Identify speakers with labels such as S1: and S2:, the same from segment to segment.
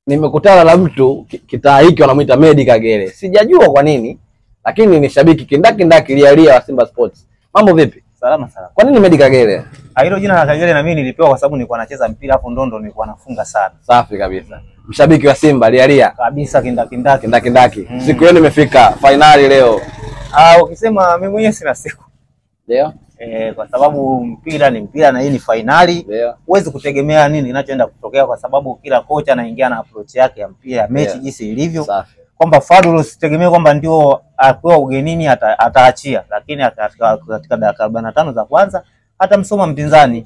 S1: nimekutana na mtu kitaa hiki wanamuita Medi Kagere. Sijajua kwa nini, lakini ni shabiki kindaki lialia wa Simba Sports. Mambo vipi?
S2: Salama sana.
S1: Kwa nini Medi Kagere?
S2: Hilo jina la Kagere na mimi nilipewa kwa sababu nilikuwa nacheza mpira hapo Ndondo, nilikuwa nafunga sana.
S1: Safi kabisa. Mshabiki wa Simba lialia
S2: Kabisa kindaki.
S1: Siku yenu imefika, finali leo.
S2: Ukisema mimi mwenyewe sina siku.
S1: Ndio.
S2: Kwa sababu mpira ni mpira na hii ni finali. Huwezi kutegemea nini kinachoenda kutokea kwa sababu kila kocha anaingia na approach yake ya mpira, mechi jinsi ilivyo.
S1: Safi.
S2: Kwamba Fadlu usitegemee kwamba ndio akiwa ugenini ataachia, lakini katika dakika 45 za kwanza atamsoma mpinzani.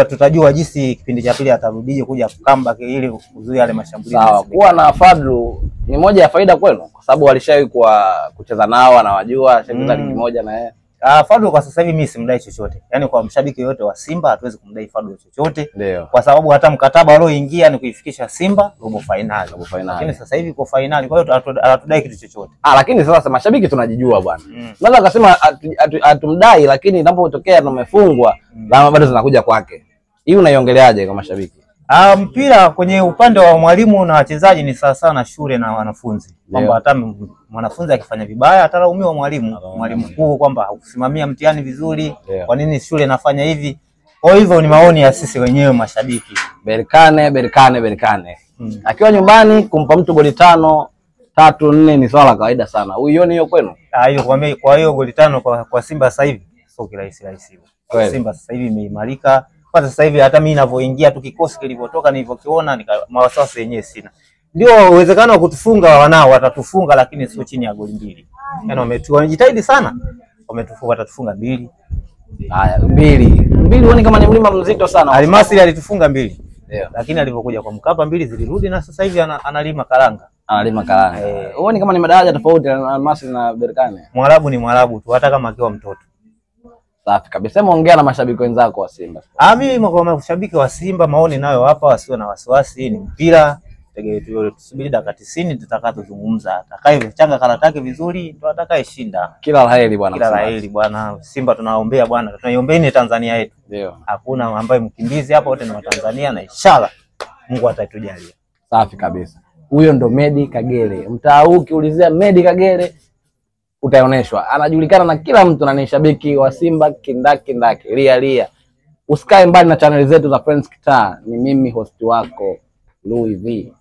S2: Tutajua jinsi kipindi cha pili atarudije kuja comeback ili kuzuia yale mashambulizi.
S1: Sawa, kuwa na Fadlu ni moja ya faida kwenu kwa sababu alishawahi kucheza nao, anawajua, cheza ligi moja na yeye.
S2: Fadlu kwa sasa hivi mimi simdai chochote. Yaani kwa mshabiki yote wa Simba hatuwezi kumdai Fadlu chochote.
S1: Ndio.
S2: Kwa sababu hata mkataba alioingia ni kuifikisha Simba robo finali. Lakini sasa hivi kwa finali, kwa hiyo hatudai kitu chochote.
S1: Lakini sasa mashabiki tunajijua bwana. Unaweza kusema atumdai lakini inapotokea tumefungwa lama bado zinakuja kwake. Hii unaiongeleaje kwa mashabiki?
S2: Mpira kwenye upande wa mwalimu na wachezaji ni sawa sawa na shule na wanafunzi. Kwamba hata mwanafunzi akifanya vibaya atalaumiwa mwalimu mkuu kwamba hakusimamia mtihani vizuri. Kwa nini shule inafanya hivi? Kwa hivyo ni maoni ya sisi wenyewe mashabiki. Berkane. Akiwa nyumbani kumpa mtu goli 5, 3, 4 ni swala kawaida sana. Uione hiyo kwenu? Kwa hiyo goli 5 kwa Simba sasa hivi sio kirahisi. Simba sasa hivi imeimarika. Kwa sasa hivi hata mimi ninavyoingia tu kikosi kilivyotoka nilivyokiona mawasawasi yenyewe sina. Ndio uwezekano wa kutufunga wanao watatufunga lakini sio chini ya goli 2. Yaani wamejitahidi sana. Watatufunga 2.
S1: Haya 2 huoni kama ni mlima mzito sana?
S2: Almasri alitufunga 2. Lakini alipokuja kwa Mkapa 2 zilirudi na sasa hivi analima karanga. Huoni kama ni madaraja tofauti na Almasri na Berkane? Mwarabu ni Mwarabu tu hata kama akiwa mtoto.
S1: Safi kabisa. Sema ongea na mashabiki wenzako wa Simba.
S2: Mimi kwa mashabiki wa Simba maoni nayo hapa, wasiwe na wasiwasi, ni mpira. Tusubiri dakika 90 tutakazozungumza. Atakayechanga karata yake vizuri ndo atakayeshinda.
S1: Kila laheri bwana.
S2: Kila laheri bwana. Simba tunaombea bwana. Tunaiombea Tanzania yetu.
S1: Ndio.
S2: Hakuna ambaye mkimbizi hapa, wote ni wa Tanzania na inshallah Mungu atatujalia.
S1: Safi kabisa. Huyo ndo Medi Kagere. Mtaa huu ukiulizia Medi Kagere utaoneshwa. Anajulikana na kila mtu na ni shabiki wa Simba kindaki lia. Usikae mbali na channel zetu za Friends Kitaa. Ni mimi host wako Louis V.